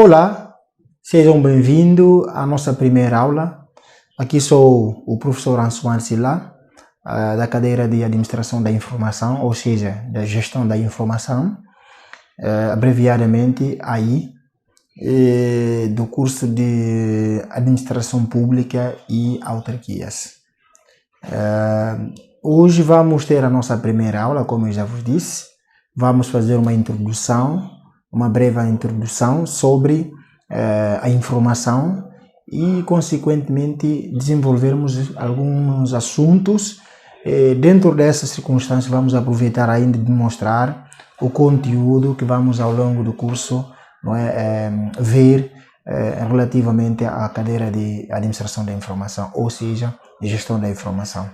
Olá, sejam bem-vindos à nossa primeira aula. Aqui sou o professor Ansuman Sila, da cadeira de Administração da Informação, ou seja, da Gestão da Informação, abreviadamente AI, do curso de Administração Pública e Autarquias. Hoje vamos ter a nossa primeira aula, como eu já vos disse. Vamos fazer uma breve introdução sobre a informação e, consequentemente, desenvolvermos alguns assuntos. Dentro dessas circunstâncias, vamos aproveitar ainda de mostrar o conteúdo que vamos, ao longo do curso, ver relativamente à cadeira de Administração da Informação, ou seja, de Gestão da Informação.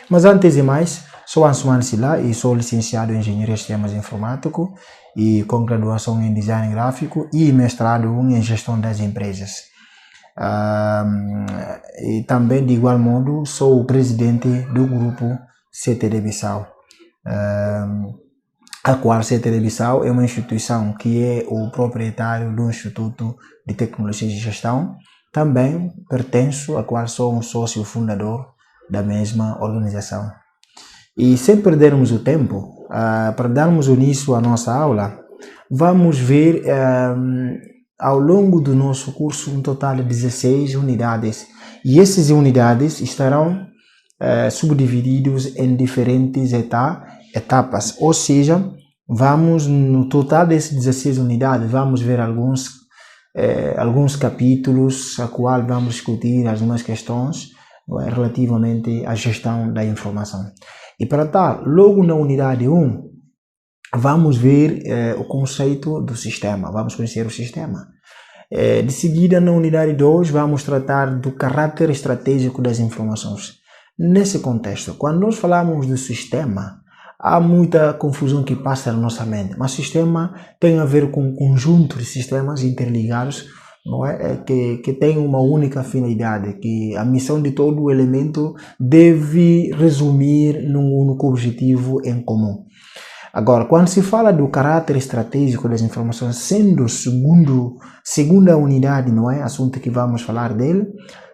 Mas antes de mais, sou Ansuman Sila e sou licenciado em Engenharia de Sistemas Informáticos e com graduação em Design Gráfico e mestrado em Gestão das Empresas. E também, de igual modo, sou o presidente do grupo CTD Bissau, a qual CTD Bissau é uma instituição que é o proprietário do Instituto de Tecnologia de Gestão. Também pertenço, a qual sou um sócio fundador da mesma organização. E sem perdermos o tempo, para darmos início à nossa aula, vamos ver ao longo do nosso curso um total de 16 unidades. E essas unidades estarão subdivididos em diferentes etapas, ou seja, vamos no total dessas 16 unidades, vamos ver alguns capítulos, a qual vamos discutir algumas questões relativamente à gestão da informação. E para tal, logo na unidade 1, vamos ver o conceito do sistema, vamos conhecer o sistema. De seguida, na unidade 2, vamos tratar do caráter estratégico das informações. Nesse contexto, quando nós falamos do sistema, há muita confusão que passa na nossa mente, mas sistema tem a ver com um conjunto de sistemas interligados, que tem uma única finalidade, que a missão de todo o elemento deve resumir num único objetivo em comum. Agora, quando se fala do caráter estratégico das informações, sendo segunda unidade, assunto que vamos falar dele,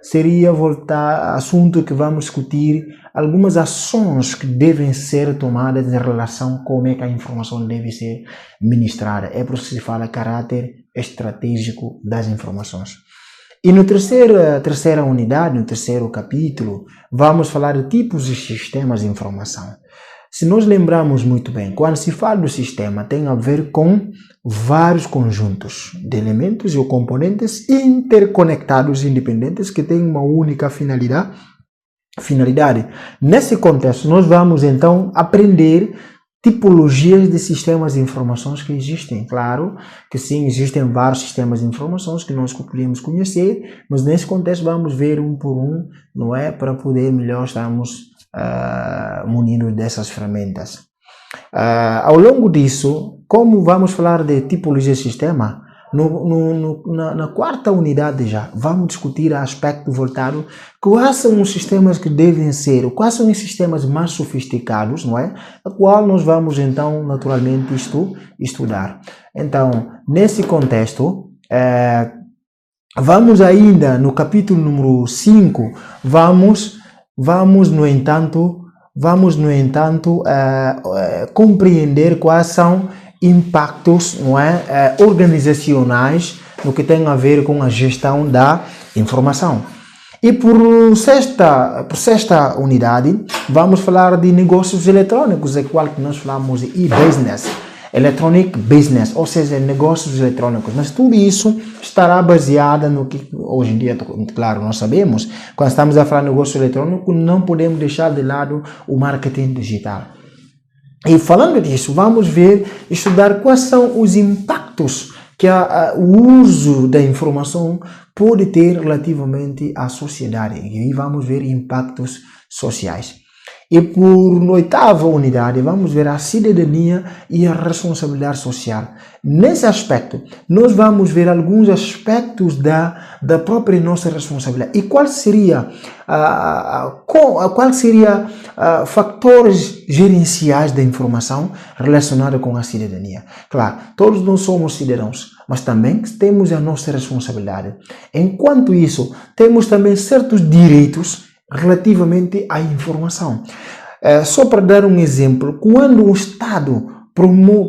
seria assunto que vamos discutir algumas ações que devem ser tomadas em relação a como é que a informação deve ser ministrada. É por isso que se fala caráter estratégico das informações. E no terceira unidade, no terceiro capítulo, vamos falar de tipos de sistemas de informação. Se nós lembrarmos muito bem, quando se fala do sistema, tem a ver com vários conjuntos de elementos ou componentes interconectados, independentes, que têm uma única finalidade. Nesse contexto, nós vamos então aprender tipologias de sistemas de informações que existem. Claro que sim, existem vários sistemas de informações que nós podemos conhecer, mas nesse contexto vamos ver um por um, para poder melhor estarmos munidos dessas ferramentas. Ao longo disso, como vamos falar de tipologia de sistema, na quarta unidade já vamos discutir aspecto voltado quais são os sistemas que devem ser, quais são os sistemas mais sofisticados, a qual nós vamos então naturalmente estudar. Então, nesse contexto, vamos ainda no capítulo número 5, vamos no entanto compreender quais são impactos organizacionais no que tem a ver com a gestão da informação. E por sexta unidade, vamos falar de negócios eletrônicos, é qual que nós falamos de e-business, electronic business, ou seja, negócios eletrônicos. Mas tudo isso estará baseado no que hoje em dia, claro, nós sabemos, quando estamos a falar de negócio eletrônico, não podemos deixar de lado o marketing digital. E falando disso, vamos estudar quais são os impactos que o uso da informação pode ter relativamente à sociedade. E aí vamos ver impactos sociais. E por oitava unidade, vamos ver a cidadania e a responsabilidade social. Nesse aspecto, nós vamos ver alguns aspectos da própria nossa responsabilidade. E qual seria fatores gerenciais da informação relacionada com a cidadania? Claro, todos nós somos cidadãos, mas também temos a nossa responsabilidade. Enquanto isso, temos também certos direitos relativamente à informação. Só para dar um exemplo, quando o Estado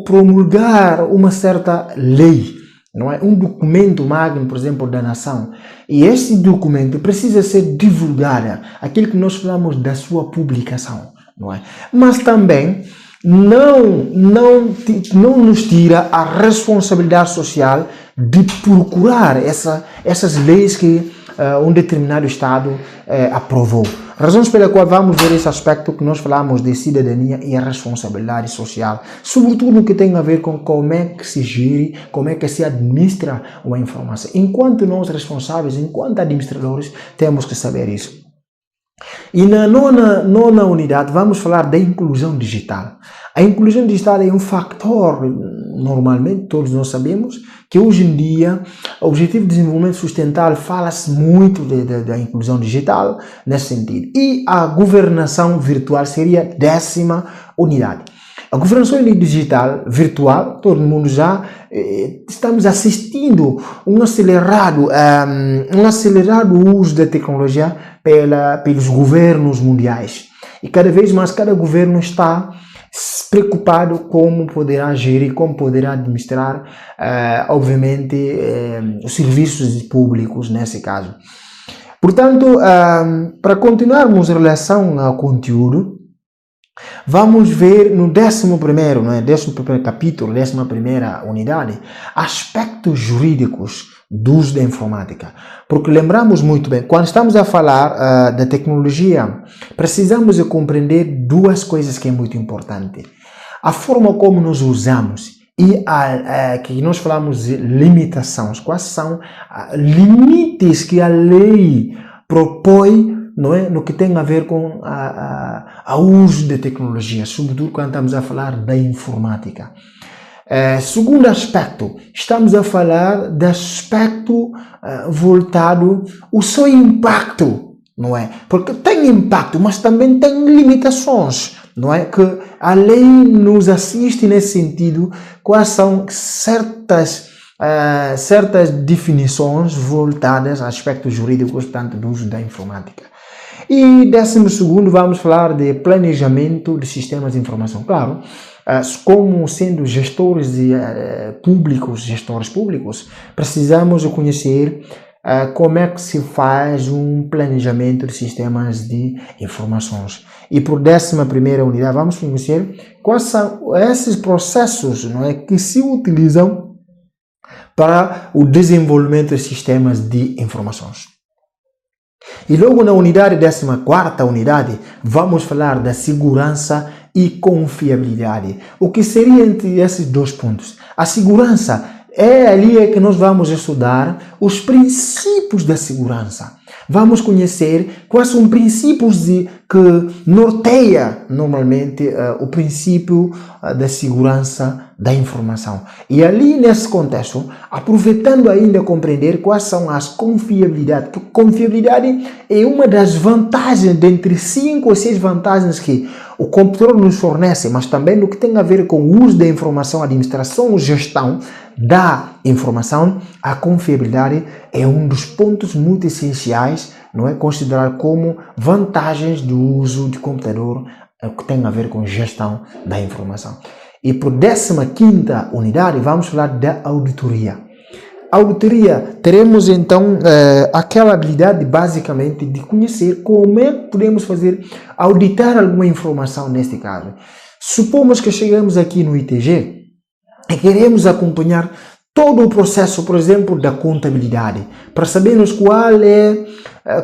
promulgar uma certa lei, não é? Um documento magno, por exemplo, da nação, e esse documento precisa ser divulgado, aquilo que nós falamos da sua publicação, não é? Mas também não nos tira a responsabilidade social de procurar essas leis que um determinado Estado aprovou. Razões pela qual vamos ver esse aspecto que nós falamos de cidadania e a responsabilidade social, sobretudo no que tem a ver com como é que se gere, como é que se administra uma informação. Enquanto nós responsáveis, enquanto administradores, temos que saber isso. E na nona unidade vamos falar da inclusão digital. A inclusão digital é um fator, normalmente, todos nós sabemos, que hoje em dia, o Objetivo de Desenvolvimento Sustentável fala-se muito da inclusão digital nesse sentido. E a governação virtual seria a 10ª unidade. A governação digital virtual, todo mundo já estamos assistindo um acelerado uso da tecnologia pelos governos mundiais. E cada vez mais cada governo está preocupado como poderá gerir, como poderá administrar, obviamente, os serviços públicos nesse caso. Portanto, para continuarmos em relação ao conteúdo, vamos ver no 11º, não é? 11º capítulo, 11ª unidade, aspectos jurídicos do uso da informática. Porque lembramos muito bem, quando estamos a falar da tecnologia, precisamos de compreender duas coisas que é muito importante. A forma como nós usamos e que nós falamos de limitações. Quais são limites que a lei propõe, não é? No que tem a ver com o uso de tecnologia, sobretudo quando estamos a falar da informática. Segundo aspecto, estamos a falar de aspecto voltado ao seu impacto, não é? Porque tem impacto, mas também tem limitações, não é? Que a lei nos assiste nesse sentido, quais são certas definições voltadas a aspectos jurídicos, portanto, do uso da informática. E 12º, vamos falar de planejamento de sistemas de informação. Claro, como sendo gestores públicos, precisamos conhecer como é que se faz um planejamento de sistemas de informações. E por 11ª unidade, vamos conhecer quais são esses processos, não é, que se utilizam para o desenvolvimento de sistemas de informações. E logo na unidade 14ª unidade, vamos falar da segurança e confiabilidade. O que seria entre esses dois pontos? A segurança é ali que nós vamos estudar os princípios da segurança. Vamos conhecer quais são os princípios que norteia normalmente o princípio da segurança da informação. E ali nesse contexto, aproveitando ainda compreender quais são as confiabilidades. Porque confiabilidade é uma das vantagens, dentre 5 ou 6 vantagens que o computador nos fornece, mas também no que tem a ver com o uso da informação, administração ou gestão da informação, a confiabilidade é um dos pontos muito essenciais, não é? Considerar como vantagens do uso de computador que tem a ver com gestão da informação. E por 15ª unidade, vamos falar da auditoria. Auditoria, teremos então aquela habilidade basicamente de conhecer como é que podemos fazer, auditar alguma informação neste caso. Supomos que chegamos aqui no ITG e queremos acompanhar todo o processo, por exemplo, da contabilidade, para sabermos qual é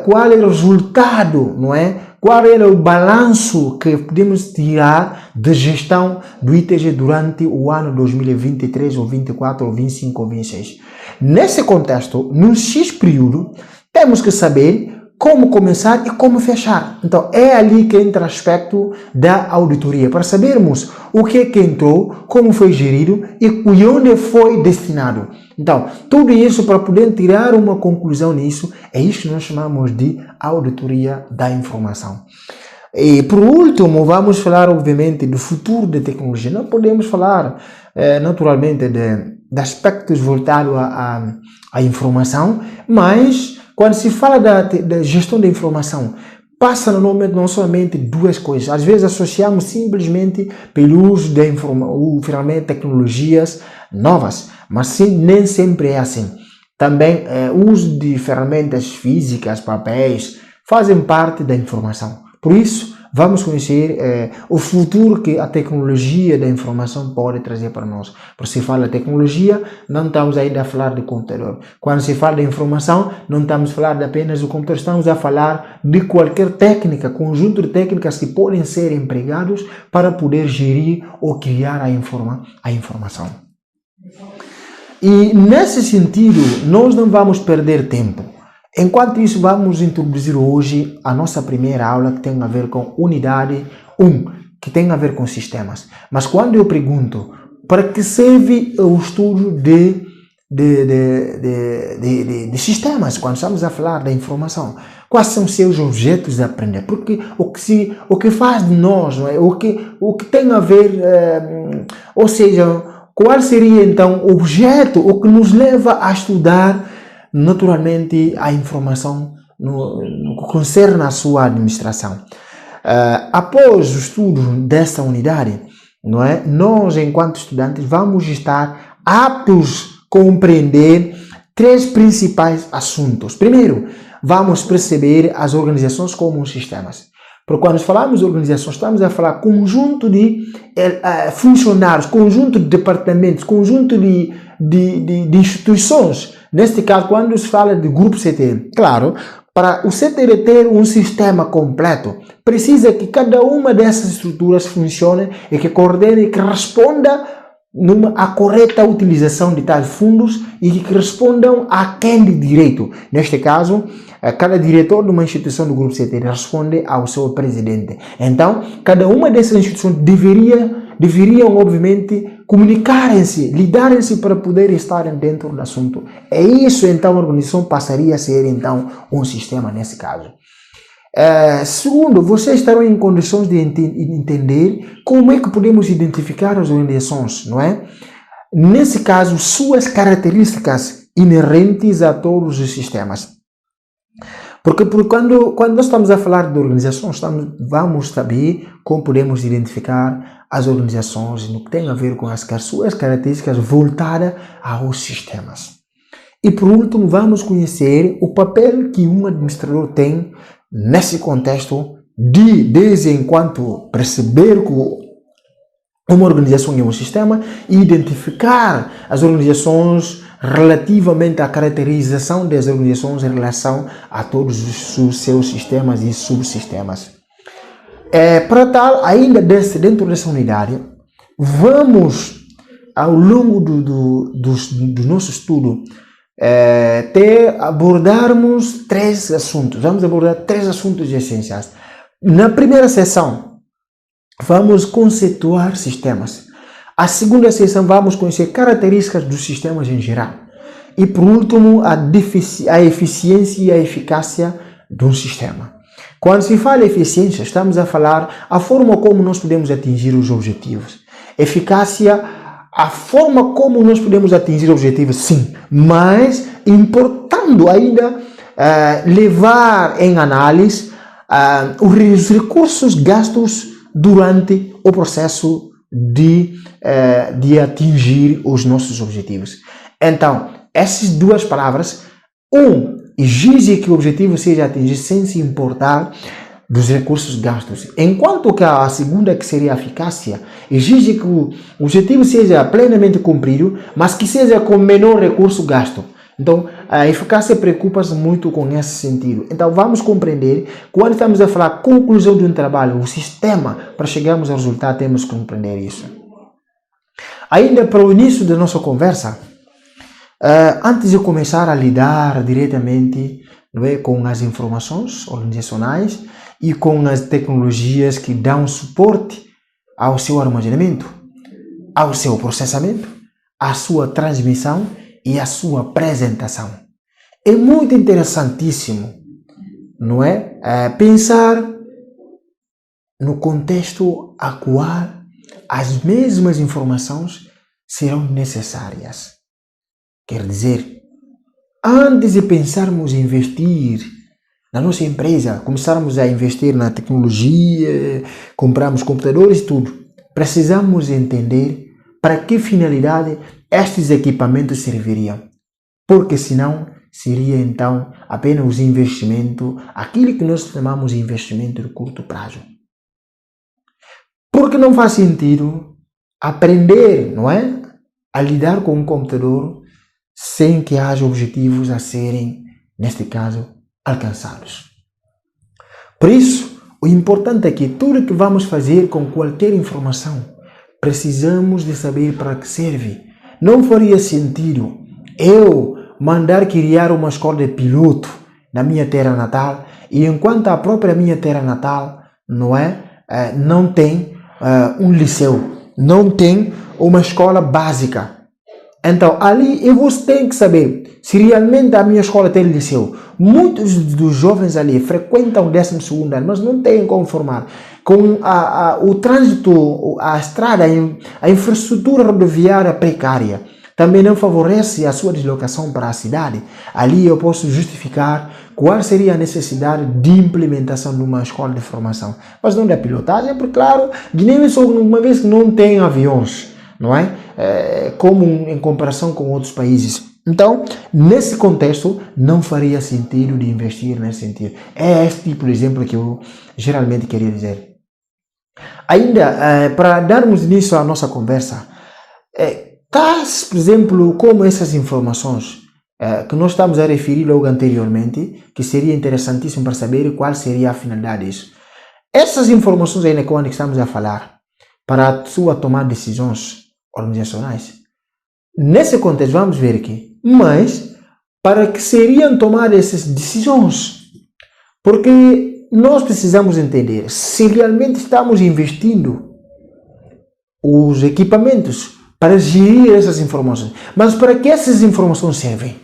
o resultado, não é? Qual é o balanço que podemos tirar da gestão do ITG durante o ano 2023, ou 24, ou 25, ou 26. Nesse contexto, num X período, temos que saber como começar e como fechar. Então, é ali que entra o aspecto da auditoria, para sabermos o que entrou, como foi gerido e onde foi destinado. Então, tudo isso para poder tirar uma conclusão nisso, é isso que nós chamamos de auditoria da informação. E por último, vamos falar obviamente do futuro da tecnologia. Não podemos falar naturalmente de aspectos voltados à informação, mas quando se fala da gestão da informação, passa normalmente não somente duas coisas. Às vezes associamos simplesmente pelo uso de ferramentas, tecnologias novas, mas sim, nem sempre é assim. Também o uso de ferramentas físicas, papéis, fazem parte da informação. Por isso, vamos conhecer o futuro que a tecnologia da informação pode trazer para nós. Porque se fala de tecnologia, não estamos ainda a falar de computador. Quando se fala de informação, não estamos a falar apenas do computador, estamos a falar de qualquer técnica, conjunto de técnicas que podem ser empregados para poder gerir ou criar a informação. E nesse sentido, nós não vamos perder tempo. Enquanto isso, vamos introduzir hoje a nossa primeira aula que tem a ver com unidade 1, que tem a ver com sistemas. Mas quando eu pergunto para que serve o estudo de sistemas, quando estamos a falar da informação, quais são seus objetos de aprender? Porque o que faz de nós, não é? o que tem a ver, ou seja, qual seria então o objeto, o que nos leva a estudar naturalmente a informação no que concerne a sua administração. Após o estudo desta unidade, não é? Nós, enquanto estudantes, vamos estar aptos a compreender três principais assuntos. Primeiro, vamos perceber as organizações como sistemas. Porque quando falamos de organizações, estamos a falar conjunto de funcionários, conjunto de departamentos, conjunto de instituições. Neste caso, quando se fala de grupo CTL, claro, para o CTL ter um sistema completo, precisa que cada uma dessas estruturas funcione e que coordene e que responda à correta utilização de tais fundos e que respondam a quem de direito. Neste caso, cada diretor de uma instituição do grupo CTL responde ao seu presidente. Então, cada uma dessas instituições deveriam, obviamente, comunicarem-se, lidarem-se para poderem estar dentro do assunto. É isso, então, a organização passaria a ser, então, um sistema nesse caso. Segundo, vocês estarão em condições de entender como é que podemos identificar as organizações, não é? Nesse caso, suas características inerentes a todos os sistemas. Porque quando nós estamos a falar de organizações, vamos saber como podemos identificar as organizações no que tem a ver com as suas características voltadas aos sistemas. E por último, vamos conhecer o papel que um administrador tem nesse contexto desde enquanto perceber que uma organização é um sistema e identificar as organizações relativamente à caracterização das organizações em relação a todos os seus sistemas e subsistemas. Para tal, ainda dentro dessa unidade, vamos, ao longo do nosso estudo, abordarmos três assuntos. Vamos abordar três assuntos essenciais. Na primeira sessão, vamos conceituar sistemas. A segunda sessão, vamos conhecer características dos sistemas em geral. E por último, a eficiência e a eficácia de um sistema. Quando se fala em eficiência, estamos a falar a forma como nós podemos atingir os objetivos. Eficácia, a forma como nós podemos atingir objetivos, sim, mas importando ainda levar em análise os recursos gastos durante o processo de atingir os nossos objetivos. Então, essas duas palavras, exige que o objetivo seja atingido sem se importar dos recursos gastos. Enquanto que a segunda, que seria a eficácia, exige que o objetivo seja plenamente cumprido, mas que seja com menor recurso gasto. Então, a eficácia preocupa-se muito com esse sentido. Então, vamos compreender, quando estamos a falar conclusão de um trabalho, o sistema, para chegarmos ao resultado, temos que compreender isso. Ainda para o início da nossa conversa, antes de começar a lidar diretamente não é, com as informações organizacionais e com as tecnologias que dão suporte ao seu armazenamento, ao seu processamento, à sua transmissão e à sua apresentação. É muito interessantíssimo, não é? Pensar no contexto a qual as mesmas informações serão necessárias. Quer dizer, antes de pensarmos em investir na nossa empresa, começarmos a investir na tecnologia, comprarmos computadores e tudo, precisamos entender para que finalidade estes equipamentos serviriam. Porque senão seria então apenas investimento, aquilo que nós chamamos de investimento de curto prazo. Porque não faz sentido aprender, não é, a lidar com um computador sem que haja objetivos a serem, neste caso, alcançados. Por isso, o importante é que tudo que vamos fazer com qualquer informação, precisamos de saber para que serve. Não faria sentido eu mandar criar uma escola de piloto na minha terra natal e enquanto a própria minha terra natal, não tem um liceu, não tem uma escola básica. Então, ali você tem que saber se realmente a minha escola tem liceu. Muitos dos jovens ali frequentam o 12º ano, mas não têm como formar. Com o trânsito, a estrada, a infraestrutura rodoviária precária, também não favorece a sua deslocação para a cidade. Ali eu posso justificar qual seria a necessidade de implementação de uma escola de formação. Mas não da pilotagem, porque, claro, Guiné-Bissau, uma vez que não tem aviões, não é? Como em comparação com outros países. Então, nesse contexto, não faria sentido de investir nesse sentido. É este tipo de exemplo que eu geralmente queria dizer. Ainda, para darmos início à nossa conversa, tais, por exemplo, como essas informações que nós estamos a referir logo anteriormente, que seria interessantíssimo para saber qual seria a finalidade disso. Essas informações ainda que estamos a falar, para a sua tomada de decisões organizacionais, nesse contexto vamos ver aqui, mas para que seriam tomadas essas decisões? Porque nós precisamos entender se realmente estamos investindo os equipamentos para gerir essas informações. Mas para que essas informações servem?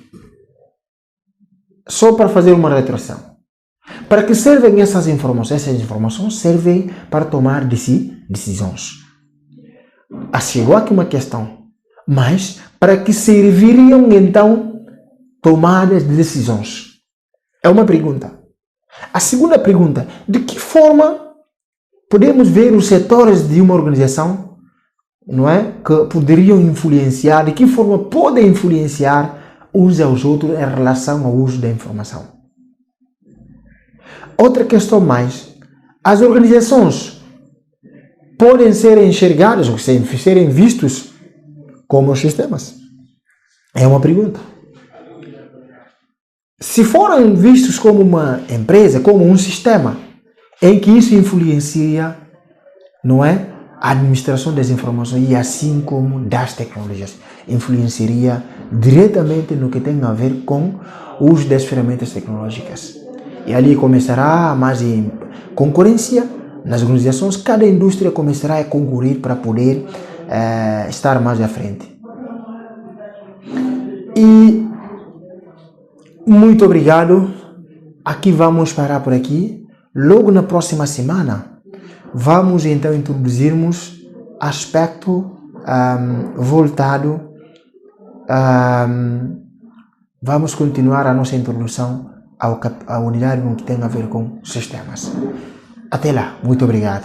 Só para fazer uma retroação. Para que servem essas informações? Essas informações servem para tomar decisões. Chegou aqui uma questão. Mas para que serviriam então tomadas de decisões? É uma pergunta. A segunda pergunta, de que forma podemos ver os setores de uma organização, não é, que poderiam influenciar, de que forma podem influenciar uns aos outros em relação ao uso da informação? Outra questão mais, as organizações podem ser enxergadas ou serem vistos como os sistemas? É uma pergunta. Se forem vistos como uma empresa, como um sistema, em que isso influencia, não é, a administração das informações e assim como das tecnologias, influenciaria diretamente no que tem a ver com o uso das ferramentas tecnológicas. E ali começará mais concorrência nas organizações, cada indústria começará a concorrer para poder estar mais à frente. E muito obrigado. Aqui vamos parar por aqui. Logo na próxima semana, vamos então introduzirmos aspecto voltado. Vamos continuar a nossa introdução à unidade no que tem a ver com sistemas. Até lá. Muito obrigado.